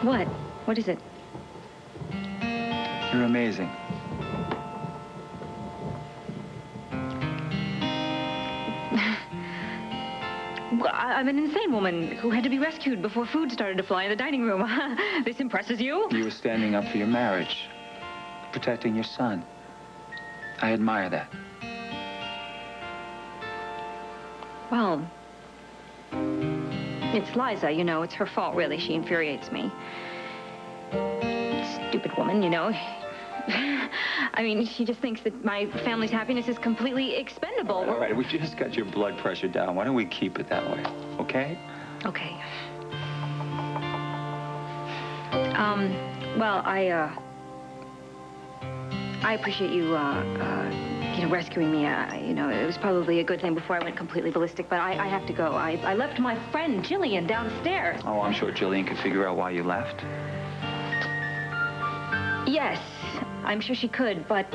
What? What is it? You're amazing. Well, I'm an insane woman who had to be rescued before food started to fly in the dining room. This impresses you? You were standing up for your marriage, protecting your son. I admire that. Well, it's Liza, you know. It's her fault, really. She infuriates me. Stupid woman, you know. I mean, she just thinks that my family's happiness is completely expendable. All right, we just got your blood pressure down. Why don't we keep it that way, okay? Okay. Well, I appreciate you, rescuing me. It was probably a good thing before I went completely ballistic, but I have to go. I left my friend Jillian downstairs. Oh, I'm sure Jillian could figure out why you left. Yes, I'm sure she could, but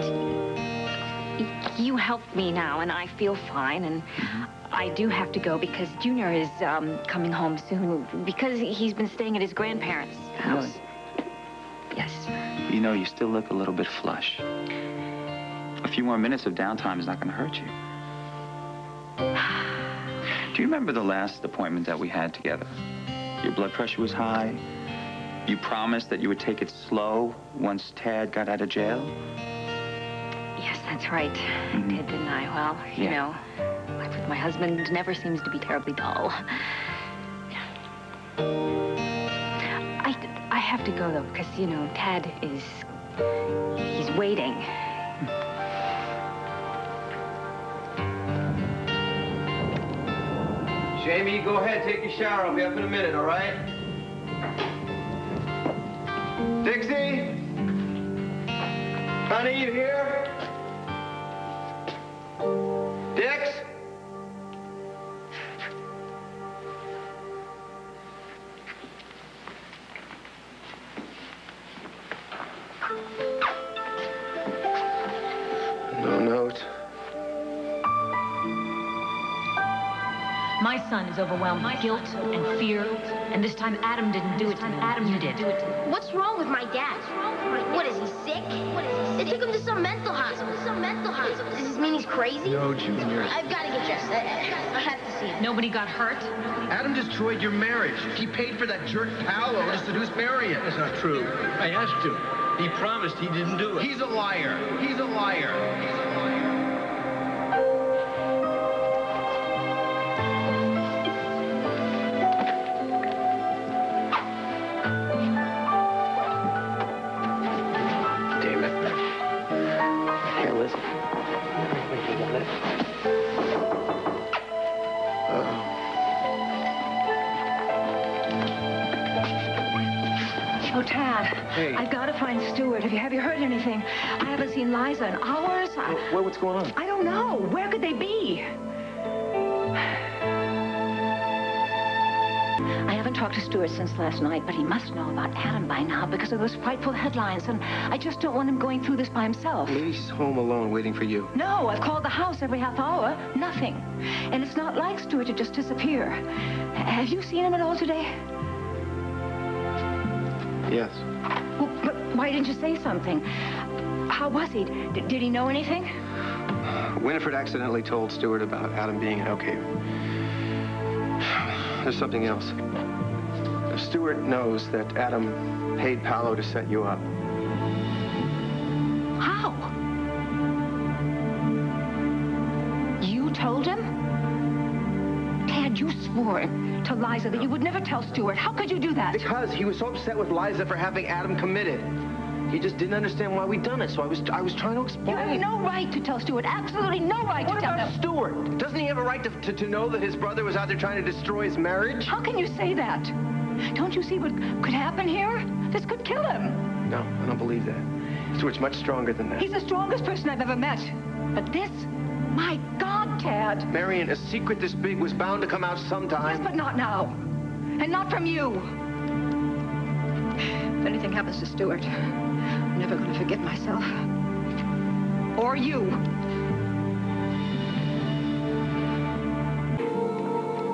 you helped me now, and I feel fine, and I do have to go because Junior is coming home soon because he's been staying at his grandparents' house. Really? Yes. You know, you still look a little bit flush. A few more minutes of downtime is not going to hurt you. Do you remember the last appointment that we had together? Your blood pressure was high. You promised that you would take it slow once Tad got out of jail? Yes, that's right. I did, didn't I? Well, you know, life with my husband never seems to be terribly dull. I have to go, though, because, you know, Tad he's waiting. Jamie, go ahead, take your shower. I'll be up in a minute, all right? Dixie? Honey, you here? Dix? No note. My son is overwhelmed with guilt and fear, and this time Adam didn't do it to him. Adam, you did. What's wrong with my dad? What, is he sick? They took him to some mental hospital. Does this mean he's crazy? No, Junior. I've got to get dressed. I have to see him. Nobody got hurt? Adam destroyed your marriage. He paid for that jerk Paolo to seduce Marion. That's not true. I asked him. He promised he didn't do it. He's a liar. He's a liar. Oh, Tad. Hey. I've got to find Stuart. Have you heard anything? I haven't seen Liza in hours. What's going on? I don't know. Where could they be? I haven't talked to Stuart since last night, but he must know about Adam by now because of those frightful headlines, and I just don't want him going through this by himself. Maybe he's home alone waiting for you. No, I've called the house every half hour. Nothing. And it's not like Stuart to just disappear. Have you seen him at all today? Yes. Well, but why didn't you say something? How was he? Did he know anything? Winifred accidentally told Stuart about Adam being okay. There's something else. Stuart knows that Adam paid Paolo to set you up. How? You told him? Tad, you swore to Liza that you would never tell Stuart. How could you do that? Because he was so upset with Liza for having Adam committed. He just didn't understand why we'd done it, so I was trying to explain. You have no right to tell Stuart. Absolutely no right to tell him. What about Stuart? Doesn't he have a right to know that his brother was out there trying to destroy his marriage? How can you say that? Don't you see what could happen here? This could kill him. No, I don't believe that. Stuart's much stronger than that. He's the strongest person I've ever met. But this, my God, Tad. Marion, a secret this big was bound to come out sometime. Yes, but not now. And not from you. If anything happens to Stuart, I'm never going to forget myself. Or you.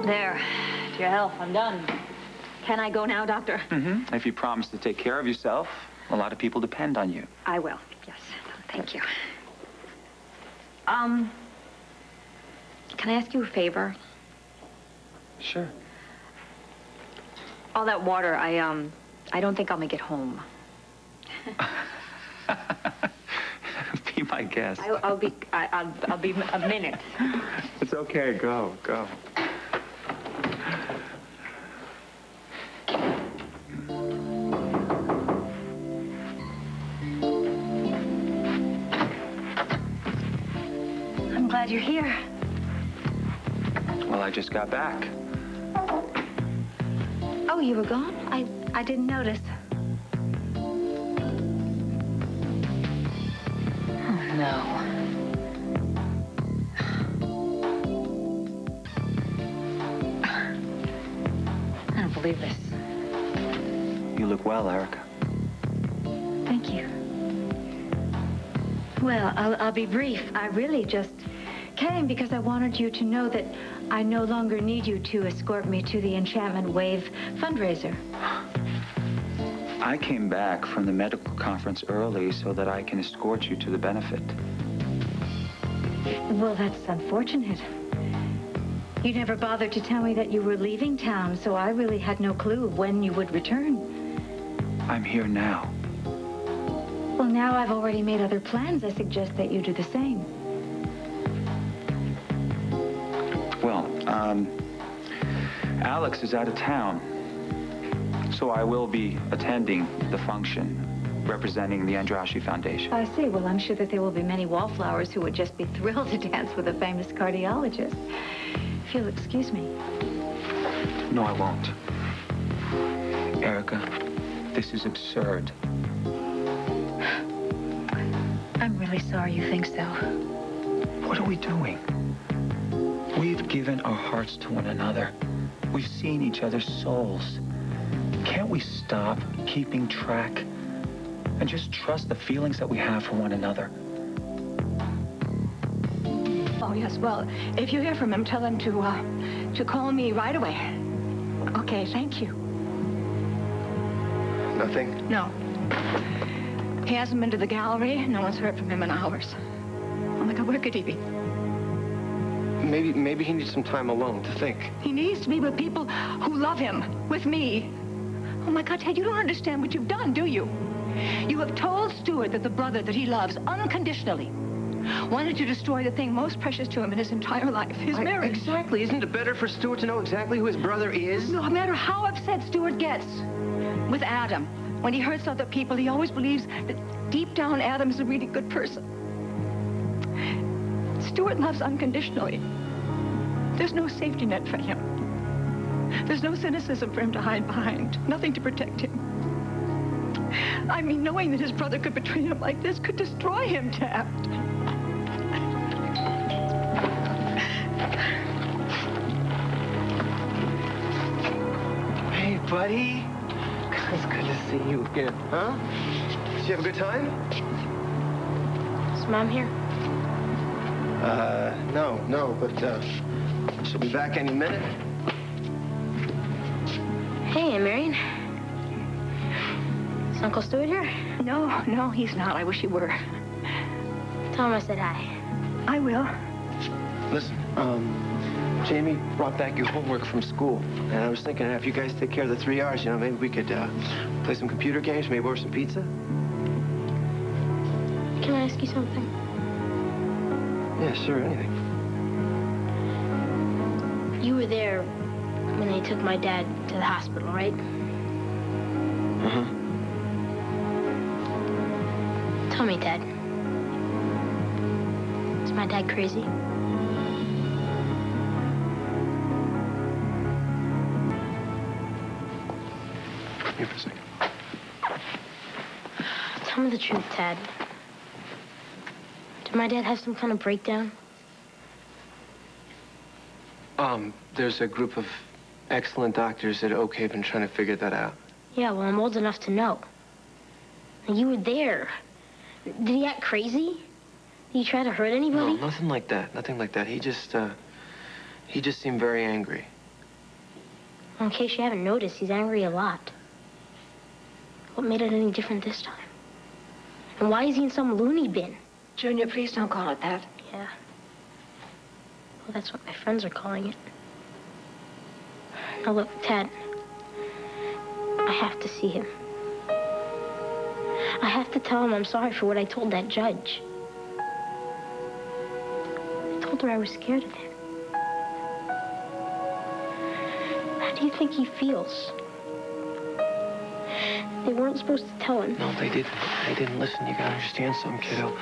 There. To your health. I'm done. Can I go now, Doctor? Mm-hmm. If you promise to take care of yourself, a lot of people depend on you. I will, yes. Thank you. Can I ask you a favor? Sure. All that water, I don't think I'll make it home. Be my guest. I'll be a minute. It's okay. Go. I'm glad you're here. Well, I just got back. Oh, you were gone? I didn't notice. Oh, no. I don't believe this. You look well, Erica. Thank you. Well, I'll be brief. I really just came because I wanted you to know that I no longer need you to escort me to the Enchantment Wave fundraiser. I came back from the medical conference early so that I can escort you to the benefit. Well, that's unfortunate. You never bothered to tell me that you were leaving town, so I really had no clue when you would return. I'm here now. Well, now I've already made other plans. I suggest that you do the same. Well, Alex is out of town, so I will be attending the function representing the Andrashi Foundation. I see. Well, I'm sure that there will be many wallflowers who would just be thrilled to dance with a famous cardiologist. If you'll excuse me. No, I won't. Erica, this is absurd. I'm really sorry you think so. What are we doing? We've given our hearts to one another. We've seen each other's souls. Can't we stop keeping track and just trust the feelings that we have for one another? Oh, yes, well, if you hear from him, tell him to call me right away. Okay, thank you. Nothing? No. He hasn't been to the gallery. No one's heard from him in hours. Oh, my God, where could he be? Maybe he needs some time alone to think. He needs to be with people who love him, with me. Oh, my God, Ted, you don't understand what you've done, do you? You have told Stuart that the brother that he loves unconditionally wanted to destroy the thing most precious to him in his entire life, his marriage. Exactly. Isn't it better for Stuart to know exactly who his brother is? No matter how upset Stuart gets with Adam, when he hurts other people, he always believes that deep down Adam is a really good person. Stuart loves unconditionally. There's no safety net for him. There's no cynicism for him to hide behind. Nothing to protect him. I mean, knowing that his brother could betray him like this could destroy him, Ted. Hey, buddy. It's good to see you again. Huh? Did you have a good time? Is Mom here? No, but she'll be back any minute. Hey, Aunt Marion. Is Uncle Stuart here? No, he's not. I wish he were. Tell him I said hi. I will. Listen, Jamie brought back your homework from school, and I was thinking if you guys take care of the 3 R's, you know, maybe we could play some computer games, maybe order some pizza. Can I ask you something? Yeah, sure, anything. You were there when they took my dad to the hospital, right? Uh-huh. Tell me, Dad. Is my dad crazy? Here for a second. Tell me the truth, Tad. Did my dad have some kind of breakdown? There's a group of excellent doctors at Oak Haven trying to figure that out. Yeah, well, I'm old enough to know. And you were there. Did he act crazy? Did he try to hurt anybody? No, nothing like that. Nothing like that. He just seemed very angry. In case you haven't noticed, he's angry a lot. What made it any different this time? And why is he in some loony bin? Junior, please don't call it that. Yeah. Well, that's what my friends are calling it. Now, look, Tad. I have to see him. I have to tell him I'm sorry for what I told that judge. I told her I was scared of him. How do you think he feels? They weren't supposed to tell him. No, they didn't. They didn't listen. You gotta understand something, kiddo.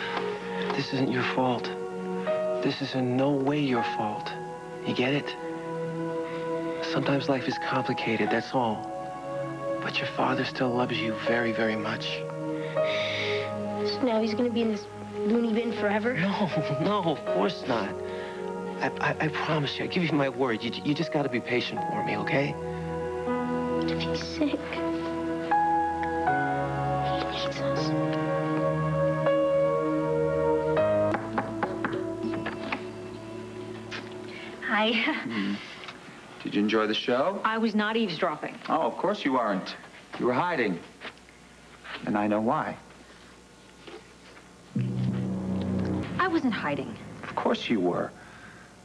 This isn't your fault. This is in no way your fault. You get it? Sometimes life is complicated, that's all. But your father still loves you very, very much. So now he's gonna be in this loony bin forever? No, of course not. I promise you, I give you my word. You just gotta be patient for me, okay? What if he's sick? He needs us. Hi. Did you enjoy the show? I was not eavesdropping. Oh, of course you aren't. You were hiding. And I know why. I wasn't hiding. Of course you were.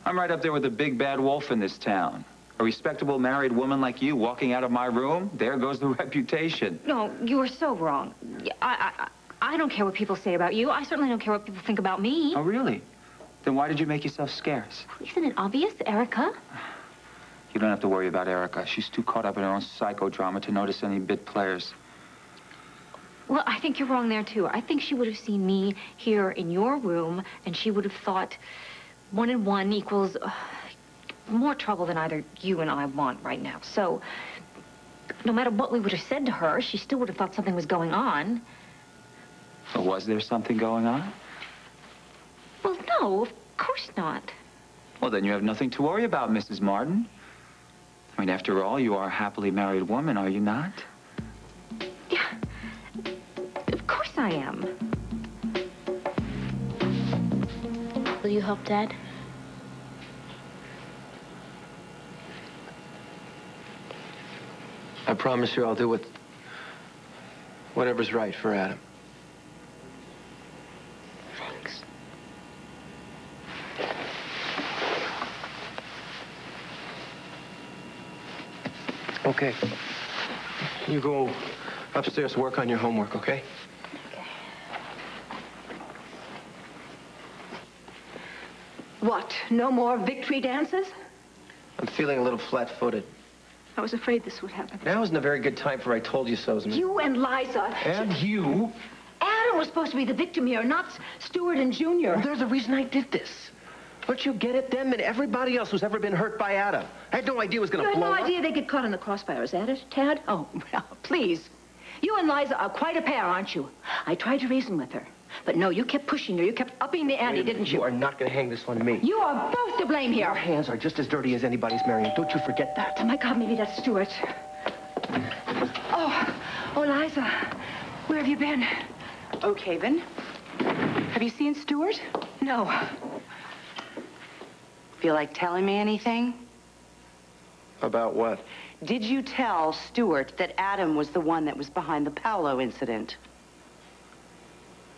I'm right up there with the big bad wolf in this town. A respectable married woman like you walking out of my room, there goes the reputation. No, you are so wrong. I don't care what people say about you. I certainly don't care what people think about me. Oh, really? Then why did you make yourself scarce? Isn't it obvious, Erica? You don't have to worry about Erica. She's too caught up in her own psychodrama to notice any bit players. Well, I think you're wrong there, too. I think she would have seen me here in your room, and she would have thought 1 and 1 equals more trouble than either you and I want right now. So, no matter what we would have said to her, she still would have thought something was going on. So was there something going on? Well, no, of course not. Well, then you have nothing to worry about, Mrs. Martin. I mean, after all, you are a happily married woman, are you not? Yeah, of course I am. Will you help Dad? I promise you I'll do whatever's right for Adam. Thanks. Okay. You go upstairs, work on your homework, okay? Okay. What? No more victory dances? I'm feeling a little flat-footed. I was afraid this would happen. Now isn't a very good time for I told you so's. You and Liza. And you. Adam was supposed to be the victim here, not Stewart and Junior. Well, there's a reason I did this. Don't you get it? Them and everybody else who's ever been hurt by Adam. I had no idea it was going to blow You had no up. idea they'd get caught in the crossfire, is that it, Tad? Oh, well, please. You and Liza are quite a pair, aren't you? I tried to reason with her. But no, you kept pushing her. You kept upping the ante, didn't you? You are not going to hang this on me. You are both to blame here. Your hands are just as dirty as anybody's, Marion. Don't you forget that. Oh, my God, maybe that's Stewart. Oh, Liza, where have you been? Oh, Caven. Have you seen Stewart? No. Feel like telling me anything? About what? Did you tell Stewart that Adam was the one that was behind the Paolo incident?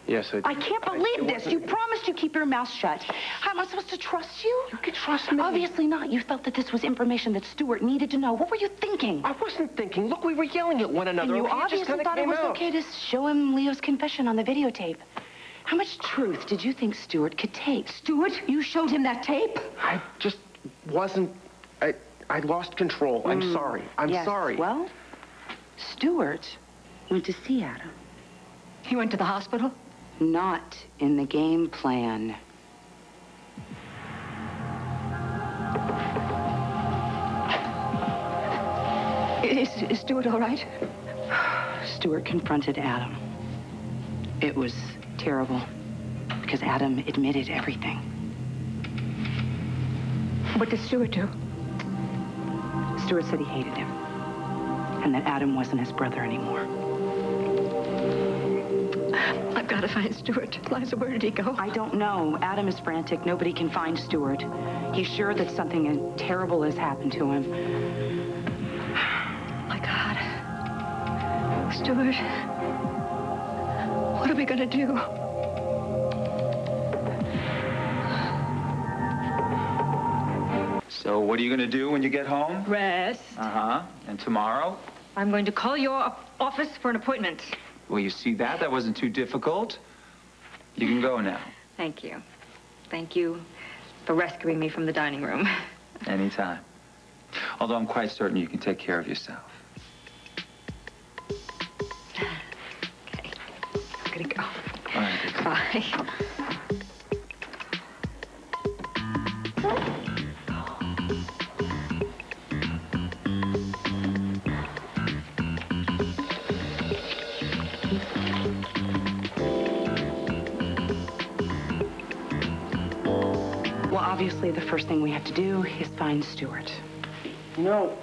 Yes, I did. I can't believe this. You promised you'd keep your mouth shut. How am I supposed to trust you? You can trust me. Obviously not. You felt that this was information that Stewart needed to know. What were you thinking? I wasn't thinking. Look, we were yelling at one another. And you okay? It just obviously kinda thought it came was out. okay to show him Leo's confession on the videotape. How much truth did you think Stewart could take? Stewart, you showed him that tape? I just wasn't... I lost control. I'm sorry. I'm Yes. sorry. Well, Stewart went to see Adam. He went to the hospital? Not in the game plan. Is Stewart all right? Stewart confronted Adam. It was terrible because Adam admitted everything. What did Stewart do? Stewart said he hated him and that Adam wasn't his brother anymore. I've got to find Stewart. Liza, where did he go? I don't know. Adam is frantic. Nobody can find Stewart. He's sure that something terrible has happened to him. Stuart. What are we gonna do? So what are you going to do when you get home? Rest. Uh-huh. And tomorrow? I'm going to call your office for an appointment. Well, you see that? That wasn't too difficult. You can go now. Thank you. Thank you for rescuing me from the dining room. Anytime. Although I'm quite certain you can take care of yourself. Okay. I'm gonna go. All right. Bye. Well, obviously, the first thing we have to do is find Stuart. You know,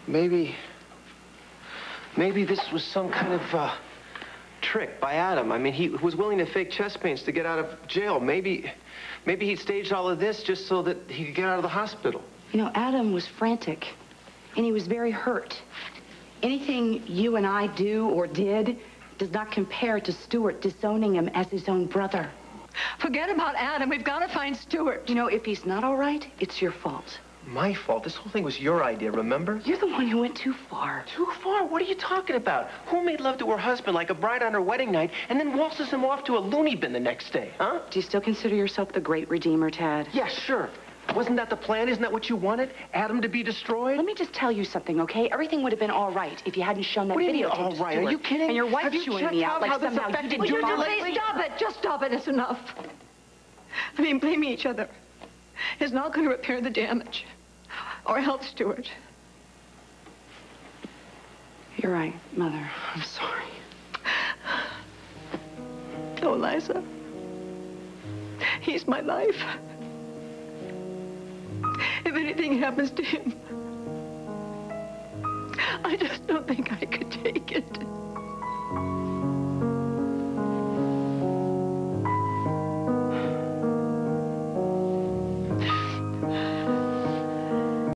maybe this was some kind of trick by Adam. I mean, he was willing to fake chest pains to get out of jail. Maybe he staged all of this just so that he could get out of the hospital. You know, Adam was frantic, and he was very hurt. Anything you and I do or did does not compare to Stuart disowning him as his own brother. Forget about Adam. We've got to find Stuart. You know, if he's not all right, it's your fault. My fault? This whole thing was your idea, remember? You're the one who went too far. Too far? What are you talking about? Who made love to her husband like a bride on her wedding night and then waltzes him off to a loony bin the next day, huh? Do you still consider yourself the great redeemer, Tad? Yeah, sure. Wasn't that the plan? Isn't that what you wanted? Adam to be destroyed? Let me just tell you something, okay? Everything would have been all right if you hadn't shown that What do you mean, videotape all to right? Stuart. Are you kidding? And your wife Have you chewing checked me out out like how this somehow you affected didn't you do and your it. Please stop it. Just stop it. It's enough. I mean, blaming each other is not going to repair the damage or help Stuart. You're right, Mother. I'm sorry. Oh, Liza. He's my life. If anything happens to him, I just don't think I could take it.